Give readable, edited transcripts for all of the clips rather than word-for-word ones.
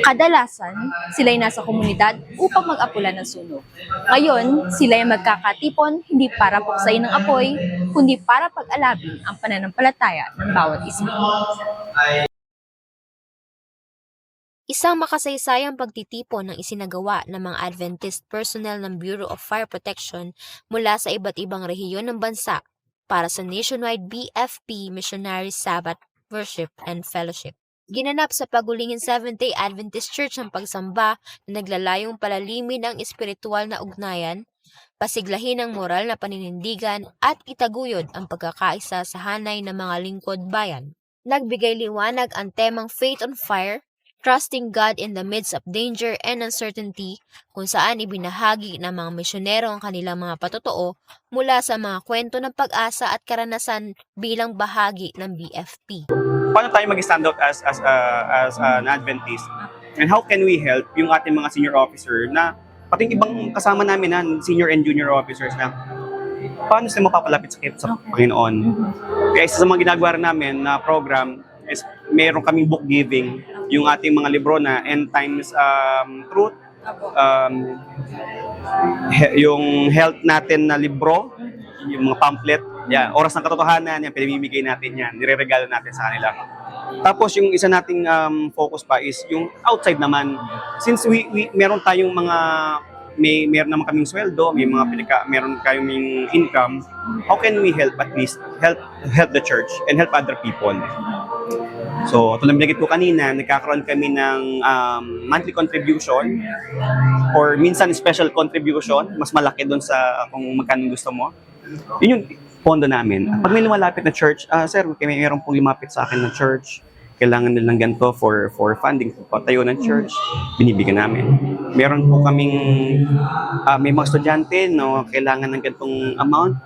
Kadalasan, sila ay nasa komunidad upang mag-apula ng sunog. Ngayon, sila ay magkakatipon hindi para puksain ng apoy, kundi para pag-alabin ang pananampalataya ng bawat isa. Isang makasaysayang pagtitipon ng isinagawa ng mga Adventist personnel ng Bureau of Fire Protection mula sa iba't ibang rehiyon ng bansa para sa nationwide BFP Missionary Sabbath Worship and Fellowship. Ginanap sa Pagulingin Seventh-day Adventist Church ang pagsamba na naglalayong palalimin ang espiritual na ugnayan, pasiglahin ang moral na paninindigan at itaguyod ang pagkakaisa sa hanay ng mga lingkod bayan. Nagbigay liwanag ang temang Faith on Fire, Trusting God in the midst of danger and uncertainty, kung saan ibinahagi ng mga misyonero ang kanilang mga patotoo mula sa mga kwento ng pag-asa at karanasan bilang bahagi ng BFP. Paano tayo mag-stand out as an Adventist? And how can we help yung ating mga senior officer na pati yung ibang kasama namin na senior and junior officers na paano sila mapapalapit sa Panginoon? Kaya isa sa mga ginagawa namin na program is meron kaming book giving, yung ating mga libro na End Times Truth, yung health natin na libro, yung mga pamphlet, Oras ng Katotohanan, yan, pinamimigay natin yan, nireregalo natin sa kanila. Tapos yung isa nating focus pa is yung outside naman. Since meron tayong meron naman kaming sweldo, meron kaming income, how can we help at least help the church and help other people? So, tulad binigit ko kanina, nagkakaroon kami ng monthly contribution or minsan special contribution, mas malaki doon sa kung magkano gusto mo. Yun yung pondo namin. Pag may lumalapit na church, sir, mayroon pong lumapit sa akin na church, kailangan nilang ganito for funding, patayo ng church, binibigyan namin. Meron po kaming, may mga estudyante, no, kailangan ng ganitong amount,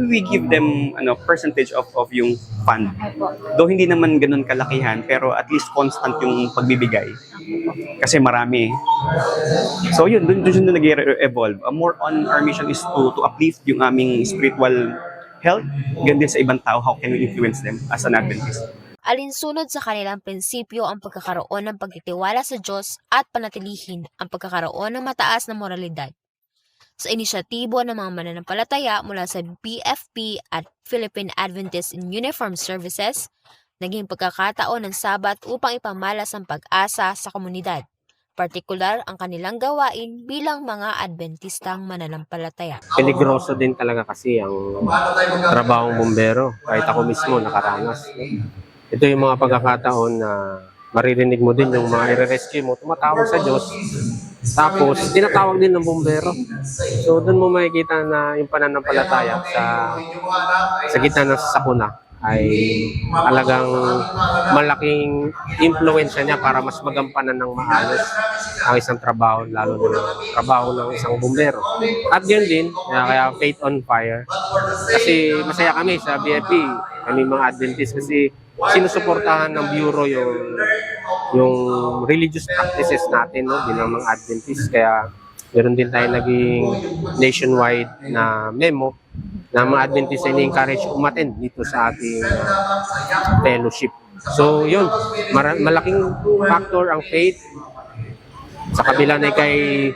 we give them percentage of yung fund. Though hindi naman ganun kalakihan, pero at least constant yung pagbibigay. Kasi marami. So yun, doon nag-evolve. More on our mission is to uplift yung aming spiritual health, ganun din sa ibang tao, how can we influence them as an Adventist. Alinsunod sa kanilang prinsipyo ang pagkakaroon ng pagtitiwala sa Diyos at panatilihin ang pagkakaroon ng mataas na moralidad. Sa inisyatibo ng mga mananampalataya mula sa BFP at Philippine Adventist in Uniform Services, naging pagkakataon ng Sabat upang ipamalas ang pag-asa sa komunidad, partikular ang kanilang gawain bilang mga Adventistang mananampalataya. Peligroso din talaga kasi ang trabahong bumbero, kahit ako mismo nakaranas. Ito yung mga pagkakataon na maririnig mo din yung mga i-rescue mo, tumatawag sa Diyos, tapos tinatawag din ng bumbero. So doon mo makikita na yung pananampalataya sa gitna ng sakuna ay talagang malaking impluensya niya para mas magampanan ng maayos ang isang trabaho, lalo na trabaho ng isang bumbero. At yun din, kaya Faith on Fire, kasi masaya kami sa BFP, kami mga Adventist, kasi sinusuportahan ng Bureau yung religious practices natin, no, bilang mga Adventist. Kaya meron din tayo naging nationwide na memo na mga Adventist ay ni-encourage umattend dito sa ating fellowship. So yun, malaking factor ang faith. Sa kabila na kay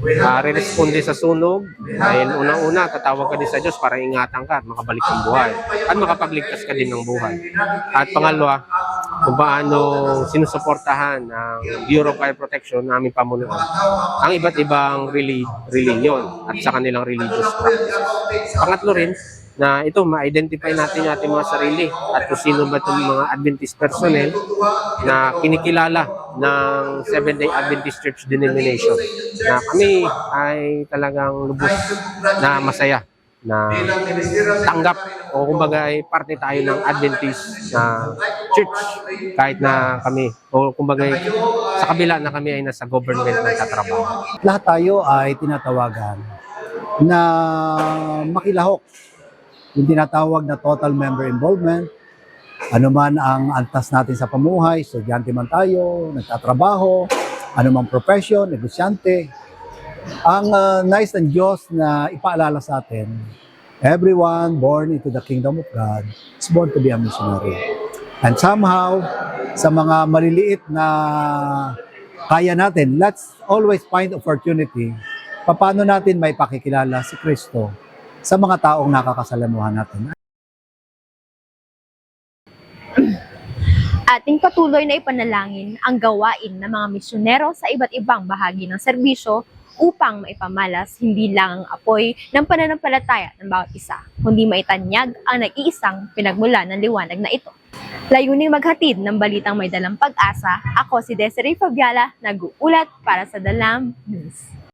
re-responde sa sunog, dahil unang-una tatawag ka din sa Diyos para ingatan ka at makabalik ang buhay at makapagligtas ka din ng buhay. At pangalawa, kung paano sinusuportahan ng Bureau of Fire Protection na aming pamunuan ang iba't ibang religion at sa kanilang religious practices. Pangatlo rin, na ito, ma-identify natin yung ating mga sarili at kung sino ba itong mga Adventist personnel na kinikilala ng Seventh-day Adventist Church Denomination. Na kami ay talagang lubos na masaya na tanggap o kumbaga ay parte tayo ng Adventist na church kahit na kami o kumbaga sa kabila na kami ay nasa government nagtatrabaho. Lahat tayo ay tinatawagan na makilahok. Yung tinatawag na total member involvement, ano man ang antas natin sa pamuhay, estudyante man tayo, nagtatrabaho, ano man profession, negosyante. Ang nais ng Diyos na ipaalala sa atin, everyone born into the kingdom of God is born to be a missionary. And somehow, sa mga maliliit na kaya natin, let's always find opportunity paano natin may pakikilala si Kristo sa mga taong nakakasalamuhan natin. Ating patuloy na ipanalangin ang gawain ng mga misyonero sa iba't ibang bahagi ng serbisyo upang maipamalas hindi lang ang apoy ng pananampalataya ng bawat isa, kundi maitanyag ang nag-iisang pinagmula ng liwanag na ito. Layuning maghatid ng balitang may dalang pag-asa, ako si Desiree Fabiala, nag-uulat para sa The Lamb News.